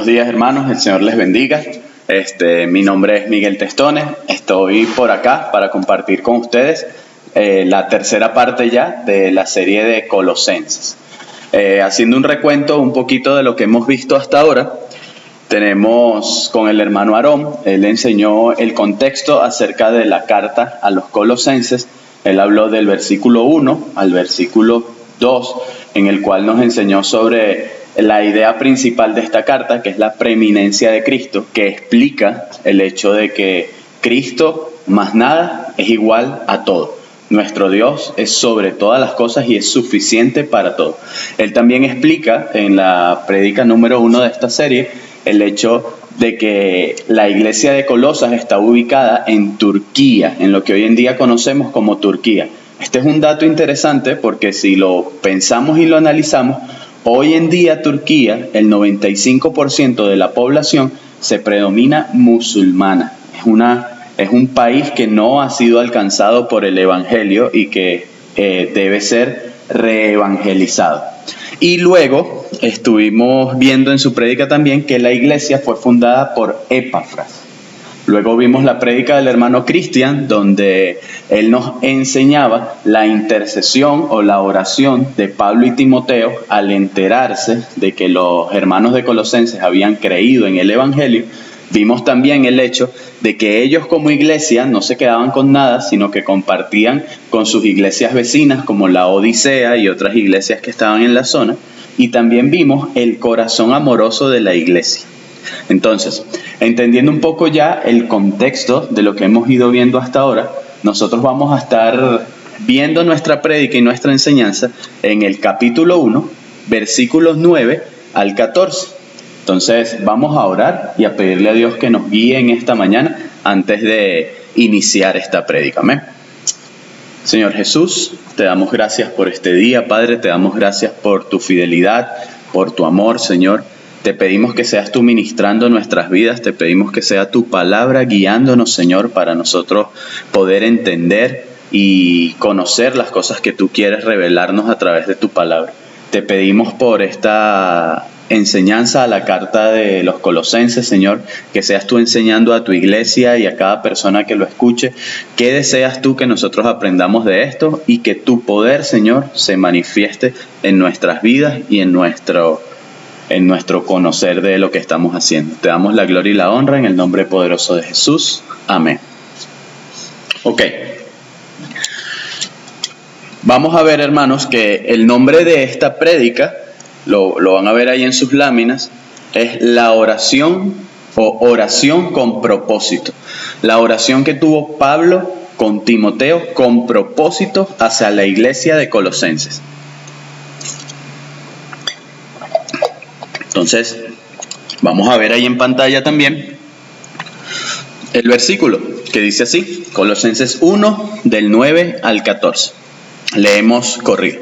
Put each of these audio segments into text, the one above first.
Buenos días, hermanos, el Señor les bendiga. Mi nombre es Miguel Testones, estoy por acá para compartir con ustedes la tercera parte ya de la serie de Colosenses. Haciendo un recuento un poquito de lo que hemos visto hasta ahora, tenemos con el hermano Aarón, él enseñó el contexto acerca de la carta a los Colosenses. Él habló del versículo 1 al versículo 2, en el cual nos enseñó sobre la idea principal de esta carta, que es la preeminencia de Cristo, que explica el hecho de que Cristo más nada es igual a todo. Nuestro Dios es sobre todas las cosas y es suficiente para todo. Él también explica en la prédica número 1 de esta serie el hecho de que la iglesia de Colosas está ubicada en Turquía, en lo que hoy en día conocemos como Turquía. Este es un dato interesante porque si lo pensamos y lo analizamos, hoy en día Turquía, el 95% de la población se predomina musulmana. Es un país que no ha sido alcanzado por el Evangelio y que debe ser reevangelizado. Y luego estuvimos viendo en su prédica también que la iglesia fue fundada por Epafras. Luego vimos la prédica del hermano Cristian, donde él nos enseñaba la intercesión o la oración de Pablo y Timoteo al enterarse de que los hermanos de Colosenses habían creído en el Evangelio. Vimos también el hecho de que ellos como iglesia no se quedaban con nada, sino que compartían con sus iglesias vecinas como la Odisea y otras iglesias que estaban en la zona. Y también vimos el corazón amoroso de la iglesia. Entonces, entendiendo un poco ya el contexto de lo que hemos ido viendo hasta ahora, nosotros vamos a estar viendo nuestra prédica y nuestra enseñanza en el capítulo 1, versículos 9 al 14. Entonces, vamos a orar y a pedirle a Dios que nos guíe en esta mañana antes de iniciar esta prédica. Amén. Señor Jesús, te damos gracias por este día, Padre, te damos gracias por tu fidelidad, por tu amor, Señor. Te pedimos que seas tú ministrando nuestras vidas, te pedimos que sea tu palabra guiándonos, Señor, para nosotros poder entender y conocer las cosas que tú quieres revelarnos a través de tu palabra. Te pedimos por esta enseñanza a la carta de los Colosenses, Señor, que seas tú enseñando a tu iglesia y a cada persona que lo escuche, qué deseas tú que nosotros aprendamos de esto y que tu poder, Señor, se manifieste en nuestras vidas y en nuestro conocer de lo que estamos haciendo. Te damos la gloria y la honra en el nombre poderoso de Jesús. Amén. Ok. Vamos a ver, hermanos, que el nombre de esta prédica, lo van a ver ahí en sus láminas, es la oración o oración con propósito. La oración que tuvo Pablo con Timoteo con propósito hacia la iglesia de Colosenses. Entonces, vamos a ver ahí en pantalla también el versículo que dice así, Colosenses 1, del 9 al 14. Leemos corrido.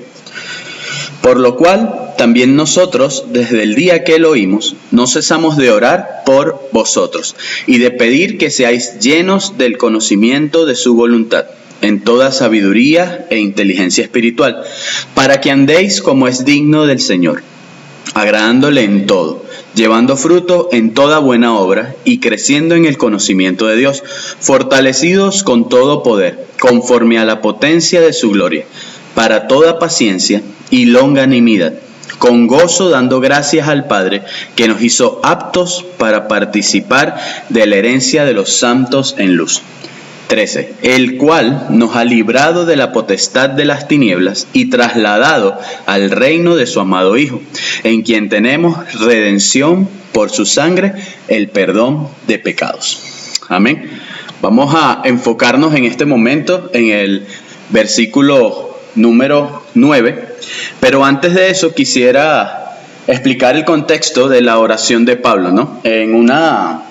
Por lo cual, también nosotros, desde el día que lo oímos, no cesamos de orar por vosotros y de pedir que seáis llenos del conocimiento de su voluntad, en toda sabiduría e inteligencia espiritual, para que andéis como es digno del Señor, agradándole en todo, llevando fruto en toda buena obra y creciendo en el conocimiento de Dios, fortalecidos con todo poder, conforme a la potencia de su gloria, para toda paciencia y longanimidad, con gozo dando gracias al Padre, que nos hizo aptos para participar de la herencia de los santos en luz. 13. El cual nos ha librado de la potestad de las tinieblas y trasladado al reino de su amado Hijo, en quien tenemos redención por su sangre, el perdón de pecados. Amén. Vamos a enfocarnos en este momento en el versículo número 9, pero antes de eso quisiera explicar el contexto de la oración de Pablo, ¿no? En una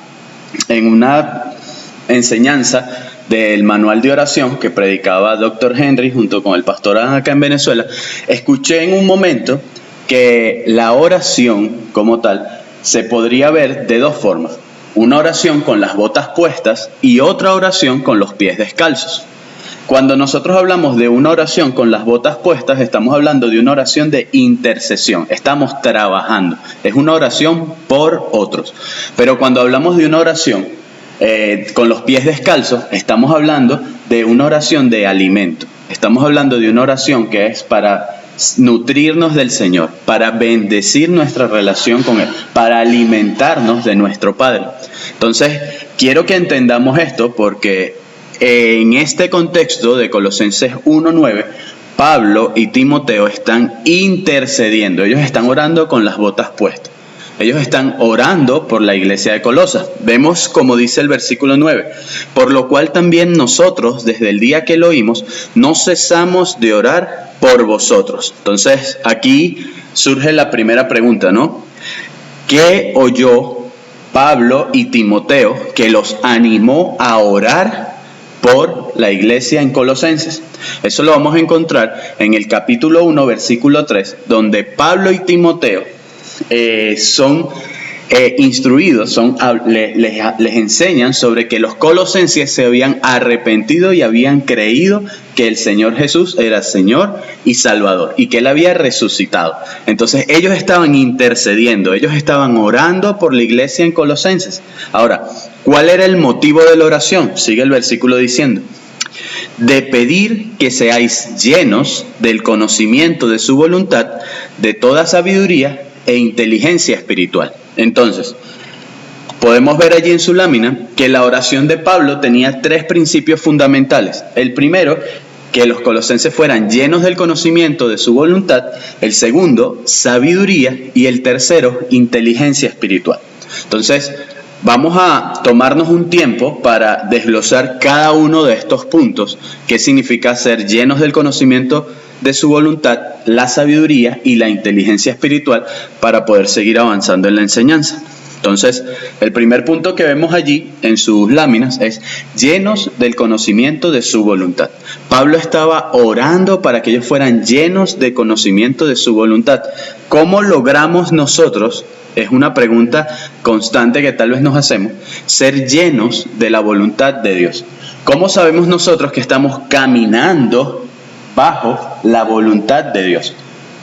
enseñanza del manual de oración que predicaba Dr. Henry junto con el pastor acá en Venezuela, escuché en un momento que la oración como tal se podría ver de dos formas: una oración con las botas puestas y otra oración con los pies descalzos. Cuando nosotros hablamos de una oración con las botas puestas, estamos hablando de una oración de intercesión. Estamos trabajando. Es una oración por otros. Pero cuando hablamos de una oración con los pies descalzos, estamos hablando de una oración de alimento. Estamos hablando de una oración que es para nutrirnos del Señor, para bendecir nuestra relación con Él, para alimentarnos de nuestro Padre. Entonces, quiero que entendamos esto porque en este contexto de Colosenses 1:9, Pablo y Timoteo están intercediendo. Ellos están orando con las botas puestas. Ellos están orando por la iglesia de Colosas. Vemos como dice el versículo 9, por lo cual también nosotros, desde el día que lo oímos, no cesamos de orar por vosotros. Entonces, aquí surge la primera pregunta, ¿no? ¿Qué oyó Pablo y Timoteo que los animó a orar por la iglesia en Colosenses? Eso lo vamos a encontrar en el capítulo 1, versículo 3, donde Pablo y Timoteo son instruidos, les enseñan sobre que los colosenses se habían arrepentido y habían creído que el Señor Jesús era Señor y Salvador y que Él había resucitado. Entonces ellos estaban intercediendo, ellos estaban orando por la iglesia en Colosenses. Ahora, ¿cuál era el motivo de la oración? Sigue el versículo diciendo: de pedir que seáis llenos del conocimiento de su voluntad, de toda sabiduría e inteligencia espiritual. Entonces, podemos ver allí en su lámina que la oración de Pablo tenía 3 principios fundamentales. El primero, que los colosenses fueran llenos del conocimiento de su voluntad. El segundo, sabiduría. Y el tercero, inteligencia espiritual. Entonces, vamos a tomarnos un tiempo para desglosar cada uno de estos puntos. ¿Qué significa ser llenos del conocimiento de su voluntad, la sabiduría y la inteligencia espiritual, para poder seguir avanzando en la enseñanza? Entonces, el primer punto que vemos allí en sus láminas es llenos del conocimiento de su voluntad. Pablo estaba orando para que ellos fueran llenos de conocimiento de su voluntad. ¿Cómo logramos nosotros? Es una pregunta constante que tal vez nos hacemos. Ser llenos de la voluntad de Dios. ¿Cómo sabemos nosotros que estamos caminando bajo la voluntad de Dios?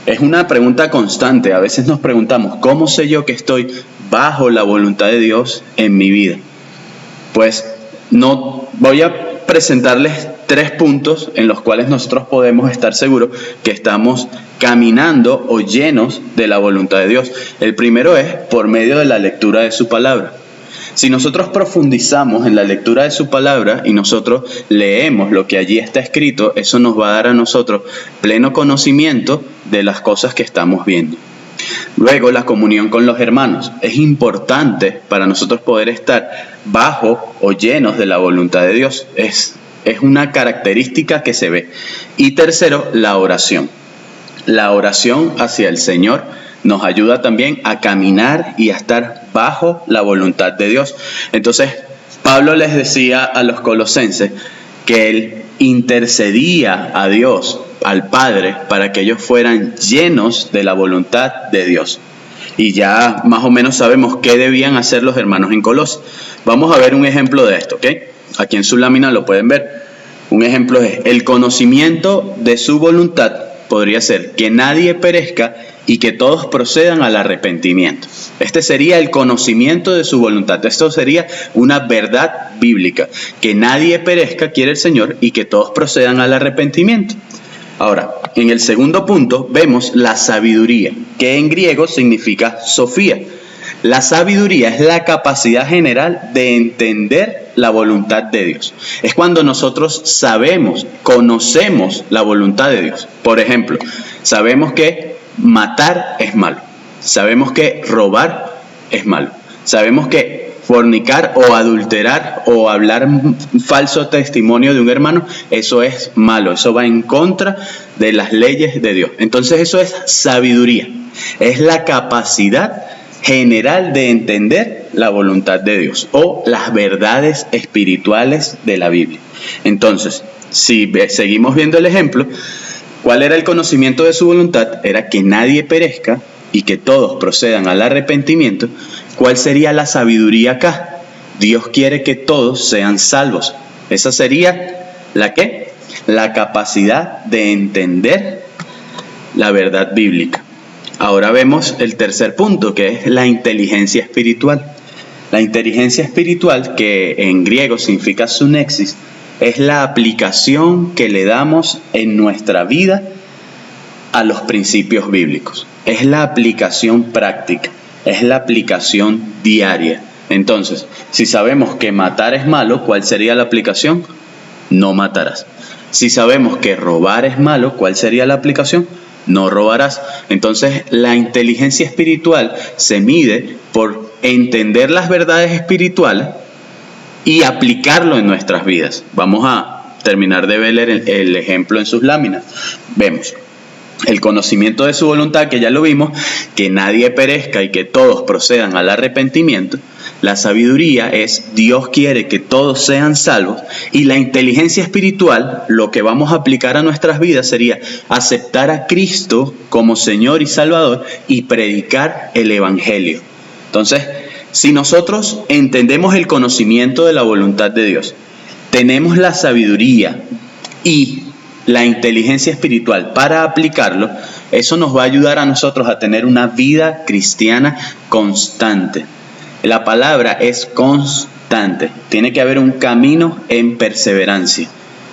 Es una pregunta constante. A veces nos preguntamos, ¿cómo sé yo que estoy bajo la voluntad de Dios en mi vida? Pues no voy a presentarles 3 puntos en los cuales nosotros podemos estar seguros que estamos caminando o llenos de la voluntad de Dios. El primero es por medio de la lectura de su palabra. Si nosotros profundizamos en la lectura de su palabra y nosotros leemos lo que allí está escrito, eso nos va a dar a nosotros pleno conocimiento de las cosas que estamos viendo. Luego, la comunión con los hermanos. Es importante para nosotros poder estar bajo o llenos de la voluntad de Dios. Es una característica que se ve. Y tercero, la oración. La oración hacia el Señor nos ayuda también a caminar y a estar bajo la voluntad de Dios. Entonces, Pablo les decía a los colosenses que él intercedía a Dios, al Padre, para que ellos fueran llenos de la voluntad de Dios. Y ya más o menos sabemos qué debían hacer los hermanos en Colosas. Vamos a ver un ejemplo de esto, ¿ok? Aquí en su lámina lo pueden ver. Un ejemplo es el conocimiento de su voluntad. Podría ser que nadie perezca y que todos procedan al arrepentimiento. Este sería el conocimiento de su voluntad. Esto sería una verdad bíblica. Que nadie perezca, quiere el Señor, y que todos procedan al arrepentimiento. Ahora, en el segundo punto vemos la sabiduría, que en griego significa sofía. La sabiduría es la capacidad general de entender la voluntad de Dios. Es cuando nosotros sabemos, conocemos la voluntad de Dios. Por ejemplo, sabemos que matar es malo. Sabemos que robar es malo. Sabemos que fornicar o adulterar o hablar falso testimonio de un hermano, eso es malo. Eso va en contra de las leyes de Dios. Entonces eso es sabiduría. Es la capacidad general de entender la voluntad de Dios o las verdades espirituales de la Biblia. Entonces, si seguimos viendo el ejemplo, ¿cuál era el conocimiento de su voluntad? Era que nadie perezca y que todos procedan al arrepentimiento. ¿Cuál sería la sabiduría acá? Dios quiere que todos sean salvos. Esa sería ¿la qué? la capacidad de entender la verdad bíblica. Ahora vemos el tercer punto, que es la inteligencia espiritual. La inteligencia espiritual, que en griego significa sunexis, es la aplicación que le damos en nuestra vida a los principios bíblicos. Es la aplicación práctica, es la aplicación diaria. Entonces, si sabemos que matar es malo, ¿cuál sería la aplicación? No matarás. Si sabemos que robar es malo, ¿cuál sería la aplicación? No robarás. Entonces, la inteligencia espiritual se mide por entender las verdades espirituales y aplicarlo en nuestras vidas. Vamos a terminar de ver el ejemplo en sus láminas. Vemos el conocimiento de su voluntad, que ya lo vimos, que nadie perezca y que todos procedan al arrepentimiento. La sabiduría es Dios quiere que todos sean salvos, y la inteligencia espiritual, lo que vamos a aplicar a nuestras vidas sería aceptar a Cristo como Señor y Salvador y predicar el Evangelio. Entonces, si nosotros entendemos el conocimiento de la voluntad de Dios, tenemos la sabiduría y la inteligencia espiritual para aplicarlo, eso nos va a ayudar a nosotros a tener una vida cristiana constante. La palabra es constante. Tiene que haber un camino en perseverancia.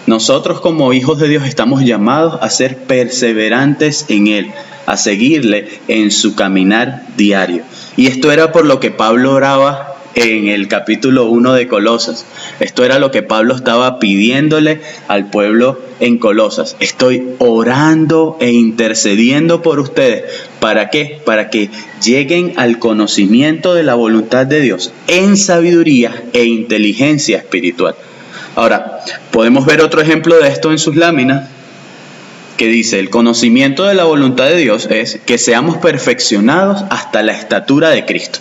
Nosotros como hijos de Dios estamos llamados a ser perseverantes en Él, a seguirle en su caminar diario. Y esto era por lo que Pablo oraba en el capítulo 1 de Colosas. Esto era lo que Pablo estaba pidiéndole al pueblo en Colosas. Estoy orando e intercediendo por ustedes. ¿Para qué? Para que lleguen al conocimiento de la voluntad de Dios en sabiduría e inteligencia espiritual. Ahora, podemos ver otro ejemplo de esto en sus láminas, que dice: el conocimiento de la voluntad de Dios es que seamos perfeccionados hasta la estatura de Cristo.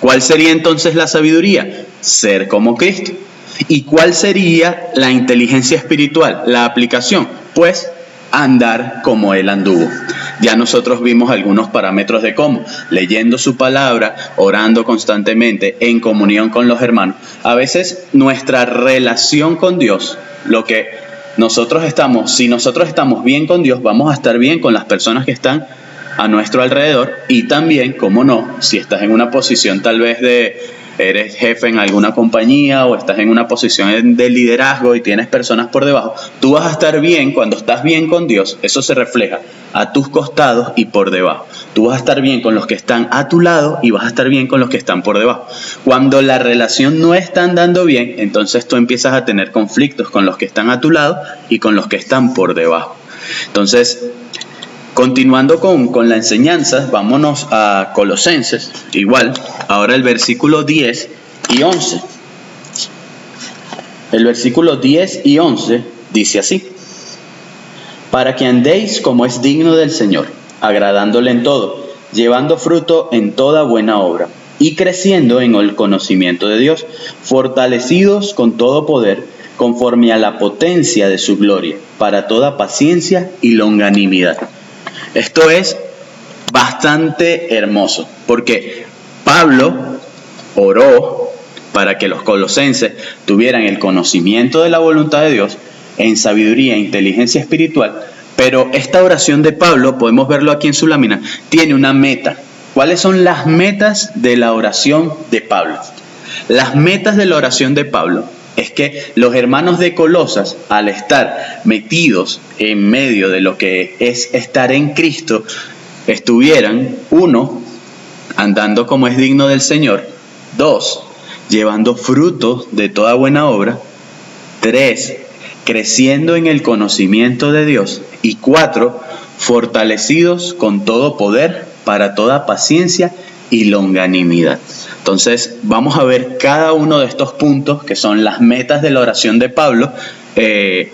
¿Cuál sería entonces la sabiduría? Ser como Cristo. ¿Y cuál sería la inteligencia espiritual? La aplicación, pues andar como Él anduvo. Ya nosotros vimos algunos parámetros de cómo: leyendo su palabra, orando constantemente, en comunión con los hermanos. A veces nuestra relación con Dios, si nosotros estamos bien con Dios, vamos a estar bien con las personas que están a nuestro alrededor, y también, cómo no, si estás en una posición tal vez eres jefe en alguna compañía o estás en una posición de liderazgo y tienes personas por debajo, tú vas a estar bien. Cuando estás bien con Dios, eso se refleja a tus costados y por debajo. Tú vas a estar bien con los que están a tu lado y vas a estar bien con los que están por debajo. Cuando la relación no está andando bien, entonces tú empiezas a tener conflictos con los que están a tu lado y con los que están por debajo. Entonces, continuando con la enseñanza, vámonos a Colosenses, igual, ahora el versículo 10 y 11. El versículo 10 y 11 dice así: para que andéis como es digno del Señor, agradándole en todo, llevando fruto en toda buena obra, y creciendo en el conocimiento de Dios, fortalecidos con todo poder, conforme a la potencia de su gloria, para toda paciencia y longanimidad. Esto es bastante hermoso, porque Pablo oró para que los colosenses tuvieran el conocimiento de la voluntad de Dios en sabiduría e inteligencia espiritual, pero esta oración de Pablo, podemos verlo aquí en su lámina, tiene una meta. ¿Cuáles son las metas de la oración de Pablo? Las metas de la oración de Pablo es que los hermanos de Colosas, al estar metidos en medio de lo que es estar en Cristo, estuvieran, 1, andando como es digno del Señor; 2, llevando fruto de toda buena obra; 3, creciendo en el conocimiento de Dios; y 4, fortalecidos con todo poder para toda paciencia y longanimidad. Entonces vamos a ver cada uno de estos puntos, que son las metas de la oración de Pablo,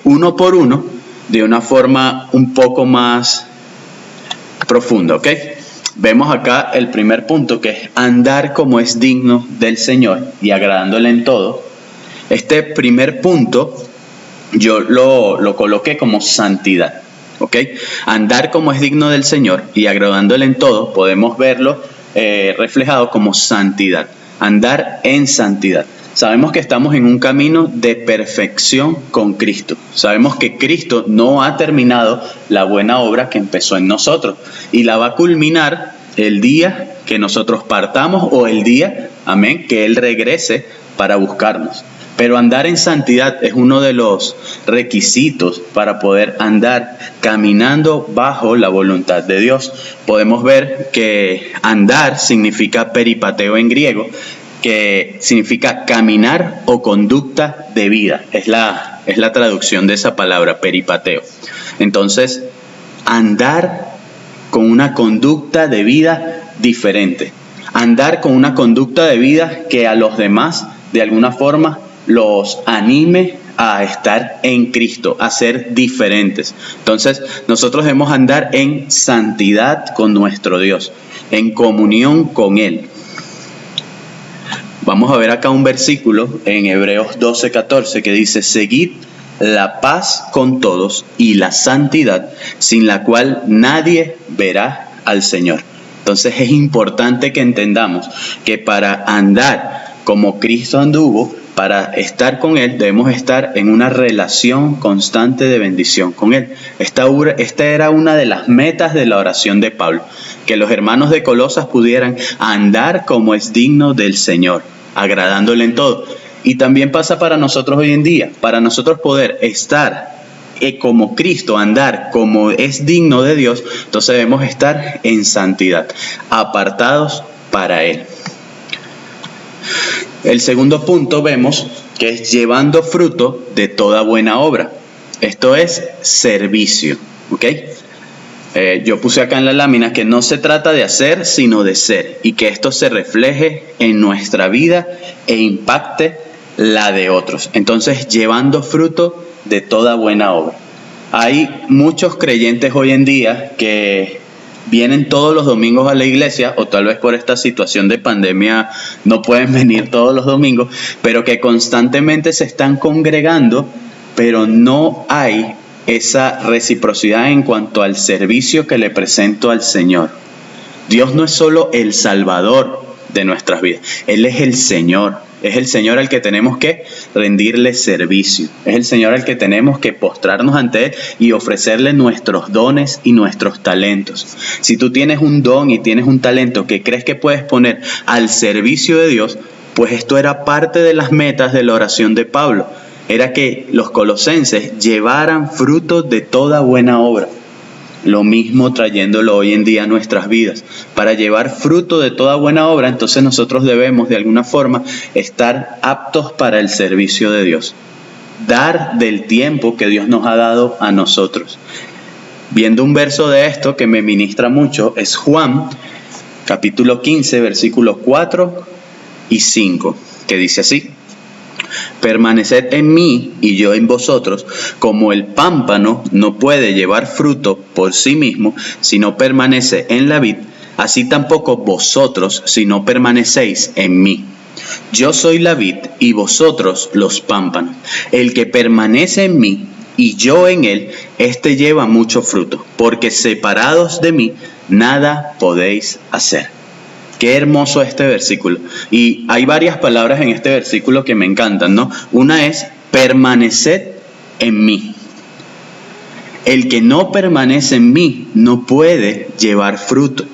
uno por uno, de una forma un poco más profunda, ¿ok? Vemos acá el primer punto, que es andar como es digno del Señor y agradándole en todo. Este primer punto yo lo coloqué como santidad, ¿ok? Andar como es digno del Señor y agradándole en todo, podemos verlo reflejado como santidad, andar en santidad. Sabemos que estamos en un camino de perfección con Cristo. Sabemos que Cristo no ha terminado la buena obra que empezó en nosotros y la va a culminar el día que nosotros partamos o el día, amén, que Él regrese para buscarnos. Pero andar en santidad es uno de los requisitos para poder andar caminando bajo la voluntad de Dios. Podemos ver que andar significa peripateo en griego, que significa caminar o conducta de vida. Es la traducción de esa palabra, peripateo. Entonces, andar con una conducta de vida diferente. Andar con una conducta de vida que a los demás, de alguna forma, los anime a estar en Cristo, a ser diferentes. Entonces, nosotros debemos andar en santidad con nuestro Dios, en comunión con Él. Vamos a ver acá un versículo en Hebreos 12:14 que dice: seguid la paz con todos y la santidad, sin la cual nadie verá al Señor. Entonces es importante que entendamos que para andar como Cristo anduvo, para estar con Él, debemos estar en una relación constante de bendición con Él. Esta era una de las metas de la oración de Pablo, que los hermanos de Colosas pudieran andar como es digno del Señor, agradándole en todo. Y también pasa para nosotros hoy en día, para nosotros poder estar como Cristo, andar como es digno de Dios, entonces debemos estar en santidad, apartados para Él. El segundo punto vemos que es llevando fruto de toda buena obra. Esto es servicio, ¿ok? Yo puse acá en la lámina que no se trata de hacer, sino de ser, y que esto se refleje en nuestra vida e impacte la de otros. Entonces, llevando fruto de toda buena obra. Hay muchos creyentes hoy en día que vienen todos los domingos a la iglesia, o tal vez por esta situación de pandemia no pueden venir todos los domingos, pero que constantemente se están congregando, pero no hay esa reciprocidad en cuanto al servicio que le presento al Señor. Dios no es solo el Salvador de nuestras vidas, Él es el Señor. Es el Señor al que tenemos que rendirle servicio. Es el Señor al que tenemos que postrarnos ante Él y ofrecerle nuestros dones y nuestros talentos. Si tú tienes un don y tienes un talento que crees que puedes poner al servicio de Dios, pues esto era parte de las metas de la oración de Pablo. Era que los colosenses llevaran fruto de toda buena obra. Lo mismo trayéndolo hoy en día a nuestras vidas. Para llevar fruto de toda buena obra, entonces nosotros debemos de alguna forma estar aptos para el servicio de Dios. Dar del tiempo que Dios nos ha dado a nosotros. Viendo un verso de esto que me ministra mucho, es Juan, capítulo 15, versículos 4 y 5, que dice así: permaneced en mí y yo en vosotros, como el pámpano no puede llevar fruto por sí mismo si no permanece en la vid, así tampoco vosotros si no permanecéis en mí. Yo soy la vid y vosotros los pámpanos. El que permanece en mí y yo en él, éste lleva mucho fruto, porque separados de mí nada podéis hacer. Qué hermoso este versículo. Y hay varias palabras en este versículo que me encantan, ¿no? Una es permaneced en mí. El que no permanece en mí no puede llevar fruto.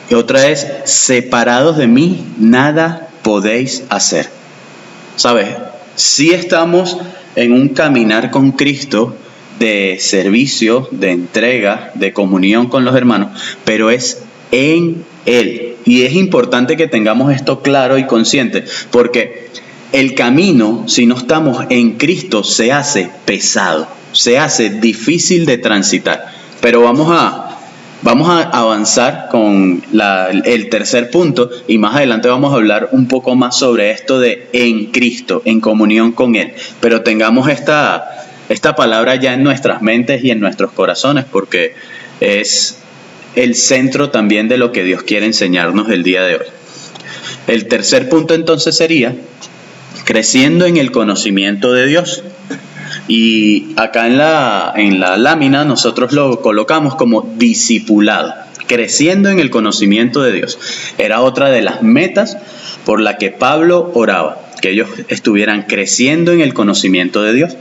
Y otra es separados de mí nada podéis hacer. ¿Sabes? Sí estamos en un caminar con Cristo de servicio, de entrega, de comunión con los hermanos, pero es en Él. Y es importante que tengamos esto claro y consciente, porque el camino, si no estamos en Cristo, se hace pesado, se hace difícil de transitar. Pero vamos a avanzar con el tercer punto, y más adelante vamos a hablar un poco más sobre esto de en Cristo, en comunión con Él. Pero tengamos esta palabra ya en nuestras mentes y en nuestros corazones, porque es el centro también de lo que Dios quiere enseñarnos el día de hoy. El tercer punto entonces sería creciendo en el conocimiento de Dios. Y acá en la lámina nosotros lo colocamos como discipulado. creciendo en el conocimiento de Dios. Era otra de las metas por la que Pablo oraba, que ellos estuvieran creciendo en el conocimiento de Dios.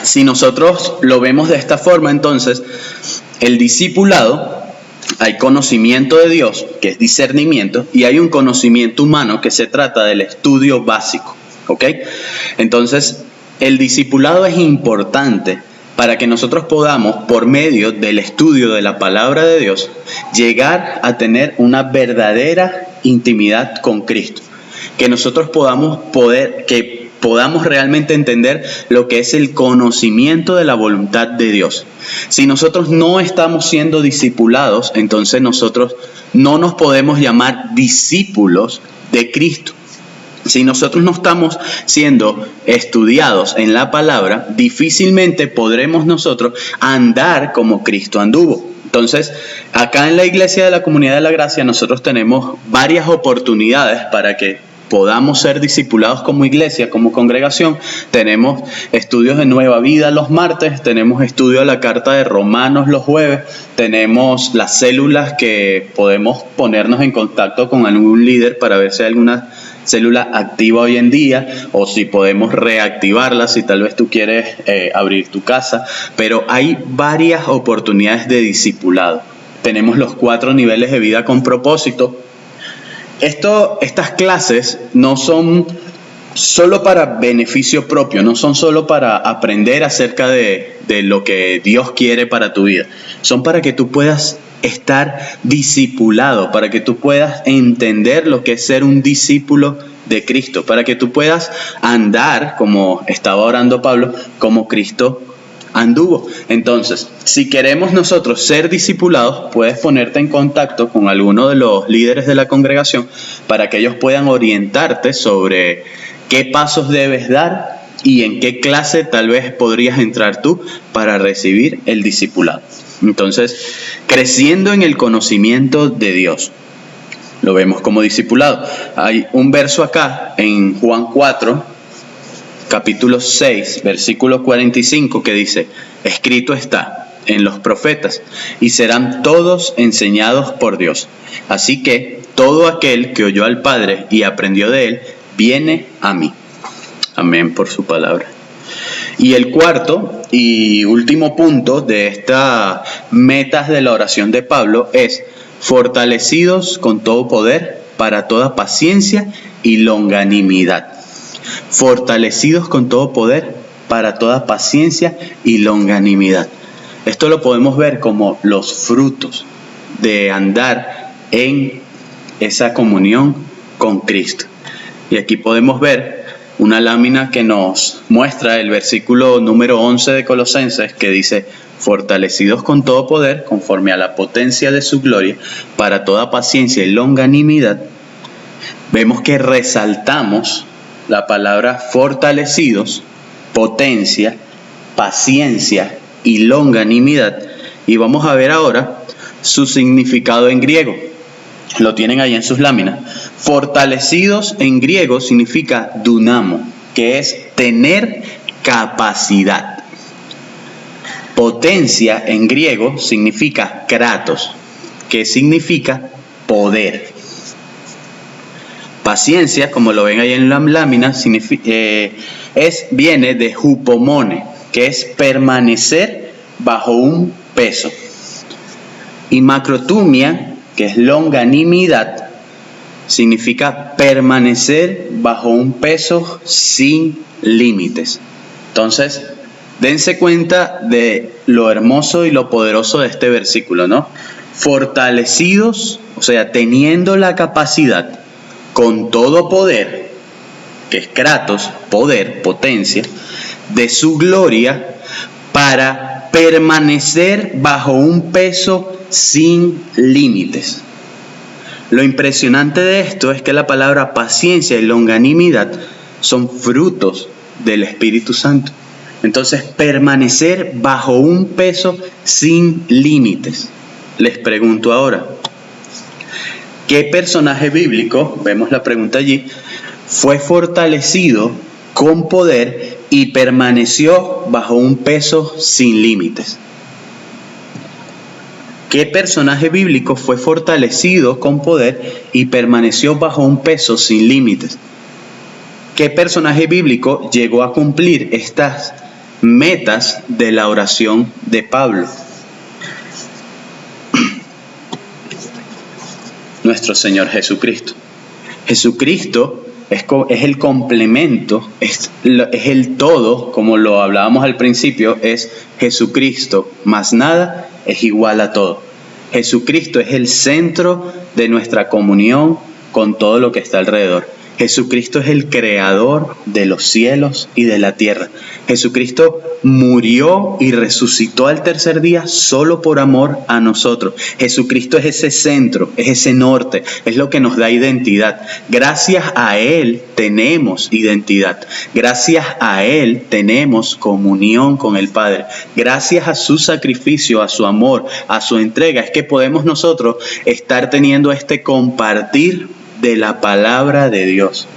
Si nosotros lo vemos de esta forma, entonces, el discipulado, hay conocimiento de Dios, que es discernimiento, y hay un conocimiento humano que se trata del estudio básico, ¿ok? Entonces, el discipulado es importante para que nosotros podamos, por medio del estudio de la palabra de Dios, llegar a tener una verdadera intimidad con Cristo. Que nosotros podamos realmente entender lo que es el conocimiento de la voluntad de Dios. Si nosotros no estamos siendo discipulados, entonces nosotros no nos podemos llamar discípulos de Cristo. Si nosotros no estamos siendo estudiados en la palabra, difícilmente podremos nosotros andar como Cristo anduvo. Entonces, acá en la Iglesia de la Comunidad de la Gracia nosotros tenemos varias oportunidades para que podamos ser discipulados como iglesia, como congregación. Tenemos estudios de Nueva Vida los martes, tenemos estudio de la Carta de Romanos los jueves, tenemos las células que podemos ponernos en contacto con algún líder para ver si hay alguna célula activa hoy en día, o si podemos reactivarla, si tal vez tú quieres abrir tu casa, pero hay varias oportunidades de discipulado. Tenemos los 4 niveles de vida con propósito. Estas clases no son solo para beneficio propio, no son solo para aprender acerca de lo que Dios quiere para tu vida. Son para que tú puedas estar discipulado, para que tú puedas entender lo que es ser un discípulo de Cristo, para que tú puedas andar, como estaba orando Pablo, como Cristo anduvo. Entonces, si queremos nosotros ser discipulados, puedes ponerte en contacto con alguno de los líderes de la congregación para que ellos puedan orientarte sobre qué pasos debes dar y en qué clase tal vez podrías entrar tú para recibir el discipulado. Entonces, creciendo en el conocimiento de Dios, lo vemos como discipulado. Hay un verso acá en Juan 4, capítulo 6, versículo 45, que dice: escrito está en los profetas, y serán todos enseñados por Dios. Así que todo aquel que oyó al Padre y aprendió de él, viene a mí. Amén por su palabra. Y el cuarto y último punto de estas metas de la oración de Pablo es: fortalecidos con todo poder para toda paciencia y longanimidad. Fortalecidos con todo poder para toda paciencia y longanimidad. Esto lo podemos ver como los frutos de andar en esa comunión con Cristo. Y aquí podemos ver una lámina que nos muestra el versículo número 11 de Colosenses, que dice: fortalecidos con todo poder, conforme a la potencia de su gloria, para toda paciencia y longanimidad. Vemos que resaltamos la palabra fortalecidos, potencia, paciencia y longanimidad. Y vamos a ver ahora su significado en griego. Lo tienen ahí en sus láminas. Fortalecidos en griego significa dunamo, que es tener capacidad. Potencia en griego significa kratos, que significa poder. Paciencia, como lo ven ahí en la lámina, viene de hupomone, que es permanecer bajo un peso. Y macrotumia, que es longanimidad, significa permanecer bajo un peso sin límites. Entonces, dense cuenta de lo hermoso y lo poderoso de este versículo, ¿no? Fortalecidos, o sea, teniendo la capacidad con todo poder, que es kratos, poder, potencia, de su gloria, para permanecer bajo un peso sin límites. Lo impresionante de esto es que la palabra paciencia y longanimidad son frutos del Espíritu Santo. Entonces, permanecer bajo un peso sin límites. Les pregunto ahora, ¿qué personaje bíblico, vemos la pregunta allí, fue fortalecido con poder y permaneció bajo un peso sin límites. ¿Qué personaje bíblico fue fortalecido con poder y permaneció bajo un peso sin límites? ¿Qué personaje bíblico llegó a cumplir estas metas de la oración de Pablo? Nuestro Señor Jesucristo. Jesucristo es el complemento, es el todo, como lo hablábamos al principio, es Jesucristo, más nada es igual a todo. Jesucristo es el centro de nuestra comunión con todo lo que está alrededor. Jesucristo es el creador de los cielos y de la tierra. Jesucristo murió y resucitó al tercer día solo por amor a nosotros. Jesucristo es ese centro, es ese norte, es lo que nos da identidad. Gracias a Él tenemos identidad. Gracias a Él tenemos comunión con el Padre. Gracias a su sacrificio, a su amor, a su entrega, es que podemos nosotros estar teniendo este compartir de la palabra de Dios.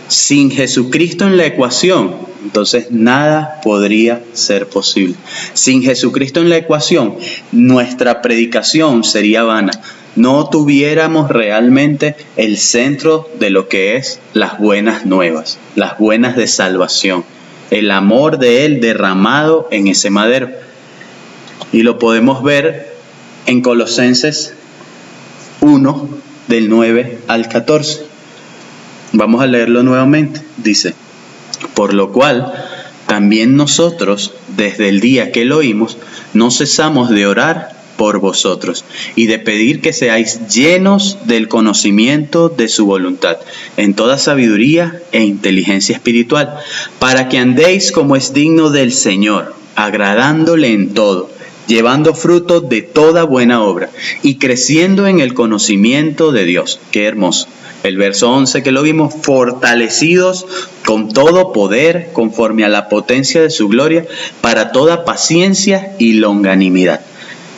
Sin Jesucristo en la ecuación, entonces nada podría ser posible. Sin Jesucristo en la ecuación, nuestra predicación sería vana. No tuviéramos realmente el centro de lo que es las buenas nuevas, las buenas de salvación, el amor de Él derramado en ese madero. Y lo podemos ver en Colosenses 1, del 9 al 14. Vamos a leerlo nuevamente. Dice: por lo cual, también nosotros, desde el día que lo oímos, no cesamos de orar por vosotros y de pedir que seáis llenos del conocimiento de su voluntad, en toda sabiduría e inteligencia espiritual, para que andéis como es digno del Señor, agradándole en todo, llevando fruto de toda buena obra y creciendo en el conocimiento de Dios. Qué hermoso. El verso 11 que lo vimos: fortalecidos con todo poder conforme a la potencia de su gloria, para toda paciencia y longanimidad.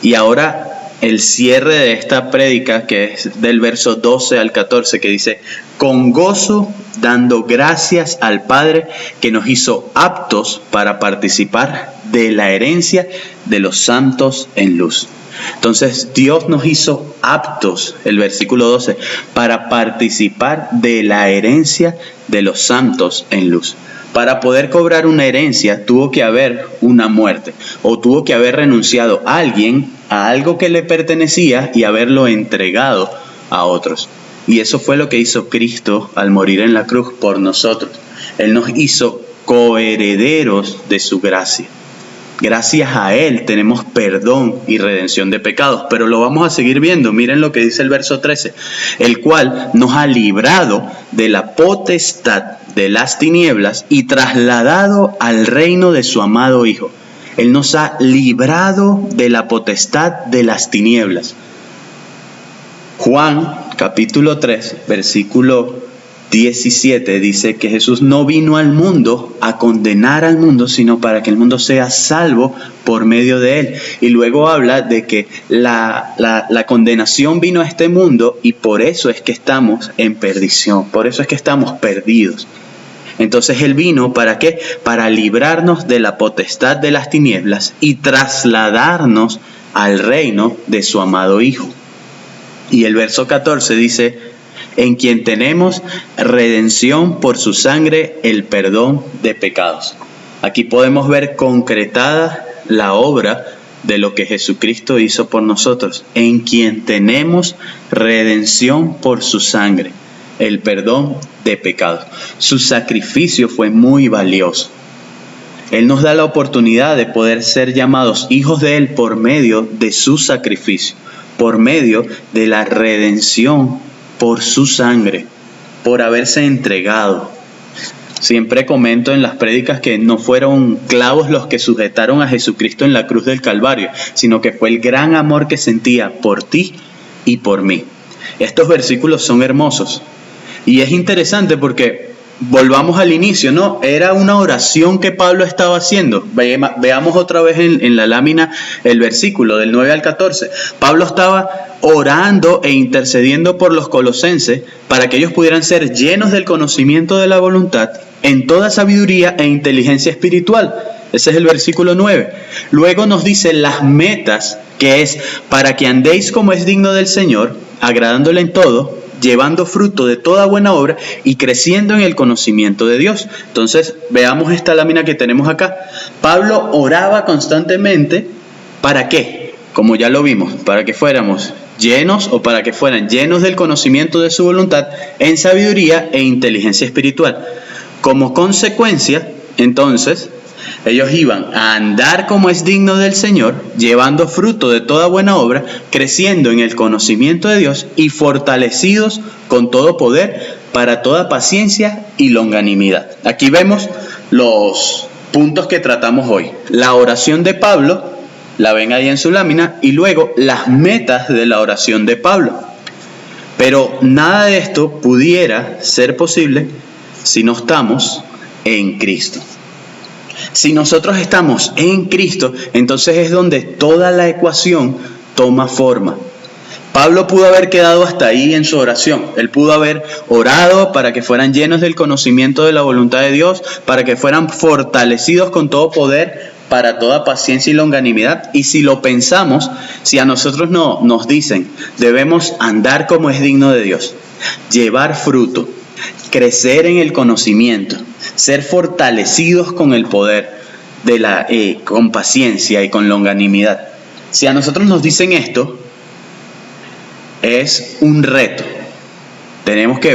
Y ahora el cierre de esta prédica, que es del verso 12 al 14, que dice: con gozo dando gracias al Padre que nos hizo aptos para participar de la herencia de los santos en luz. Entonces Dios nos hizo aptos, el versículo 12, para participar de la herencia de los santos en luz. Para poder cobrar una herencia tuvo que haber una muerte, o tuvo que haber renunciado alguien a algo que le pertenecía y haberlo entregado a otros. Y eso fue lo que hizo Cristo al morir en la cruz por nosotros. Él nos hizo coherederos de su gracia. Gracias a Él tenemos perdón y redención de pecados, pero lo vamos a seguir viendo. Miren lo que dice el verso 13, el cual nos ha librado de la potestad de las tinieblas y trasladado al reino de su amado Hijo. Él nos ha librado de la potestad de las tinieblas. Juan capítulo 3, versículo 17 dice que Jesús no vino al mundo a condenar al mundo, sino para que el mundo sea salvo por medio de él. Y luego habla de que la condenación vino a este mundo y por eso es que estamos en perdición, por eso es que estamos perdidos. Entonces Él vino, ¿para qué? Para librarnos de la potestad de las tinieblas y trasladarnos al reino de su amado Hijo. Y el verso 14 dice: en quien tenemos redención por su sangre, el perdón de pecados. Aquí podemos ver concretada la obra de lo que Jesucristo hizo por nosotros. En quien tenemos redención por su sangre, el perdón de pecados. Su sacrificio fue muy valioso. Él nos da la oportunidad de poder ser llamados hijos de Él por medio de su sacrificio, por medio de la redención por su sangre, por haberse entregado. Siempre comento en las prédicas que no fueron clavos los que sujetaron a Jesucristo en la cruz del Calvario, sino que fue el gran amor que sentía por ti y por mí. Estos versículos son hermosos. Y es interesante porque volvamos al inicio, ¿no? Era una oración que Pablo estaba haciendo. Veamos otra vez en la lámina el versículo del 9 al 14. Pablo estaba orando e intercediendo por los colosenses para que ellos pudieran ser llenos del conocimiento de la voluntad en toda sabiduría e inteligencia espiritual. Ese es el versículo 9. Luego nos dice las metas, que es para que andéis como es digno del Señor, agradándole en todo, llevando fruto de toda buena obra y creciendo en el conocimiento de Dios. Entonces, veamos esta lámina que tenemos acá. Pablo oraba constantemente, ¿para qué? Como ya lo vimos, para que fuéramos llenos o para que fueran llenos del conocimiento de su voluntad en sabiduría e inteligencia espiritual. Como consecuencia, entonces, ellos iban a andar como es digno del Señor, llevando fruto de toda buena obra, creciendo en el conocimiento de Dios y fortalecidos con todo poder para toda paciencia y longanimidad. Aquí vemos los puntos que tratamos hoy. La oración de Pablo, la ven ahí en su lámina, y luego las metas de la oración de Pablo. Pero nada de esto pudiera ser posible si no estamos en Cristo. Si nosotros estamos en Cristo, entonces es donde toda la ecuación toma forma. Pablo pudo haber quedado hasta ahí en su oración. Él pudo haber orado para que fueran llenos del conocimiento de la voluntad de Dios, para que fueran fortalecidos con todo poder, para toda paciencia y longanimidad. Y si lo pensamos, si a nosotros nos dicen, debemos andar como es digno de Dios, llevar fruto, crecer en el conocimiento, ser fortalecidos con el poder con paciencia y con longanimidad. Si a nosotros nos dicen esto, es un reto. Tenemos que,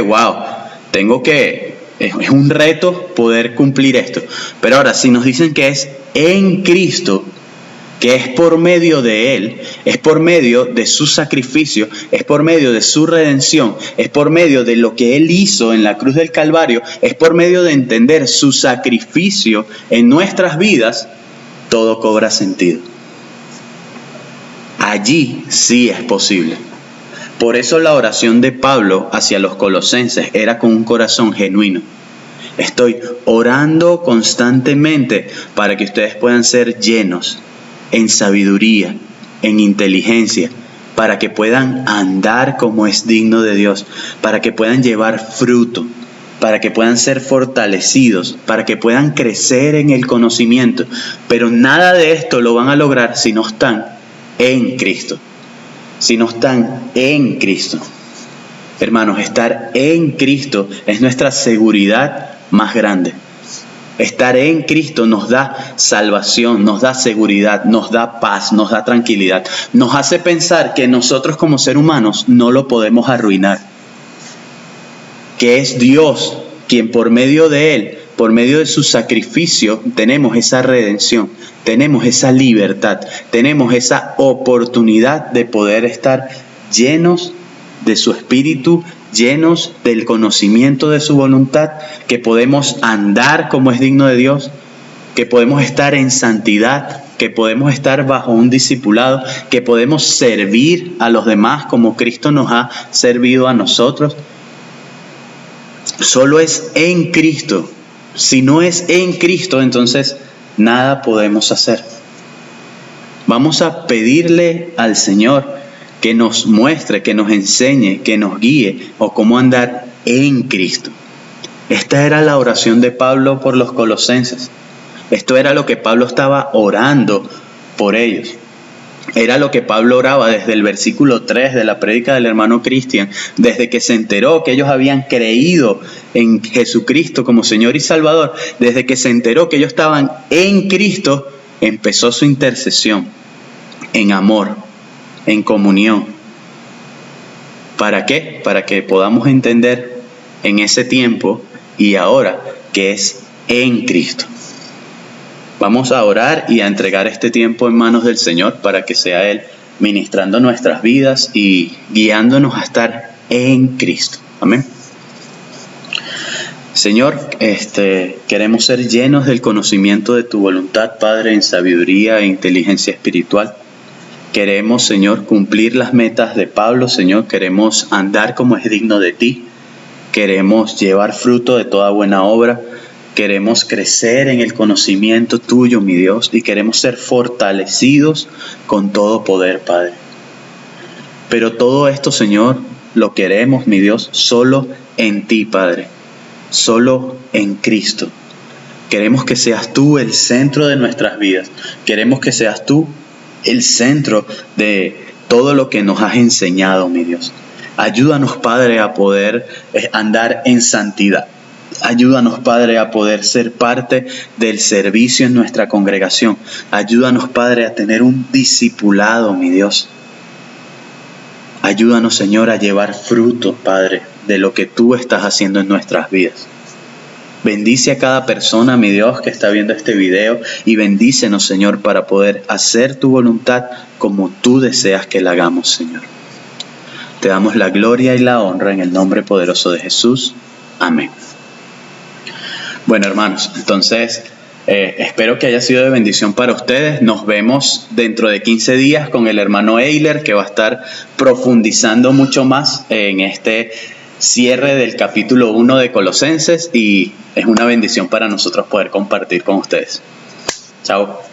es un reto poder cumplir esto. Pero ahora, si nos dicen que es en Cristo, que es por medio de Él, es por medio de su sacrificio, es por medio de su redención, es por medio de lo que Él hizo en la cruz del Calvario, es por medio de entender su sacrificio en nuestras vidas, todo cobra sentido. Allí sí es posible. Por eso la oración de Pablo hacia los colosenses era con un corazón genuino. Estoy orando constantemente para que ustedes puedan ser llenos en sabiduría, en inteligencia, para que puedan andar como es digno de Dios, para que puedan llevar fruto, para que puedan ser fortalecidos, para que puedan crecer en el conocimiento. Pero nada de esto lo van a lograr si no están en Cristo. Si no están en Cristo. Hermanos, estar en Cristo es nuestra seguridad más grande. Estar en Cristo nos da salvación, nos da seguridad, nos da paz, nos da tranquilidad. Nos hace pensar que nosotros como seres humanos no lo podemos arruinar. Que es Dios quien por medio de Él, por medio de su sacrificio, tenemos esa redención, tenemos esa libertad, tenemos esa oportunidad de poder estar llenos de su Espíritu, llenos del conocimiento de su voluntad, que podemos andar como es digno de Dios, que podemos estar en santidad, que podemos estar bajo un discipulado, que podemos servir a los demás como Cristo nos ha servido a nosotros. Solo es en Cristo. Si no es en Cristo, entonces nada podemos hacer. Vamos a pedirle al Señor que nos muestre, que nos enseñe, que nos guíe o cómo andar en Cristo. Esta era la oración de Pablo por los colosenses. Esto era lo que Pablo estaba orando por ellos. Era lo que Pablo oraba desde el versículo 3 de la prédica del hermano Cristian, desde que se enteró que ellos habían creído en Jesucristo como Señor y Salvador, desde que se enteró que ellos estaban en Cristo, empezó su intercesión en amor, en comunión. ¿Para qué? Para que podamos entender en ese tiempo y ahora que es en Cristo. Vamos a orar y a entregar este tiempo en manos del Señor para que sea Él ministrando nuestras vidas y guiándonos a estar en Cristo. Amén. Señor, queremos ser llenos del conocimiento de tu voluntad, Padre, en sabiduría e inteligencia espiritual. Queremos, Señor, cumplir las metas de Pablo, Señor. Queremos andar como es digno de ti. queremos llevar fruto de toda buena obra, queremos crecer en el conocimiento tuyo, mi Dios, y queremos ser fortalecidos con todo poder, Padre. Pero todo esto, Señor, lo queremos, mi Dios, solo en ti, Padre, solo en Cristo. Queremos que seas tú el centro de nuestras vidas. Queremos que seas tú el centro de todo lo que nos has enseñado, mi Dios. Ayúdanos, Padre, a poder andar en santidad. Ayúdanos, Padre, a poder ser parte del servicio en nuestra congregación. Ayúdanos, Padre, a tener un discipulado, mi Dios. Ayúdanos, Señor, a llevar fruto, Padre, de lo que tú estás haciendo en nuestras vidas. Bendice a cada persona, mi Dios, que está viendo este video, y bendícenos, Señor, para poder hacer tu voluntad como tú deseas que la hagamos, Señor. Te damos la gloria y la honra en el nombre poderoso de Jesús. Amén. Bueno, hermanos, entonces espero que haya sido de bendición para ustedes. Nos vemos dentro de 15 días con el hermano Eiler, que va a estar profundizando mucho más en este cierre del capítulo 1 de Colosenses, y es una bendición para nosotros poder compartir con ustedes. Chao.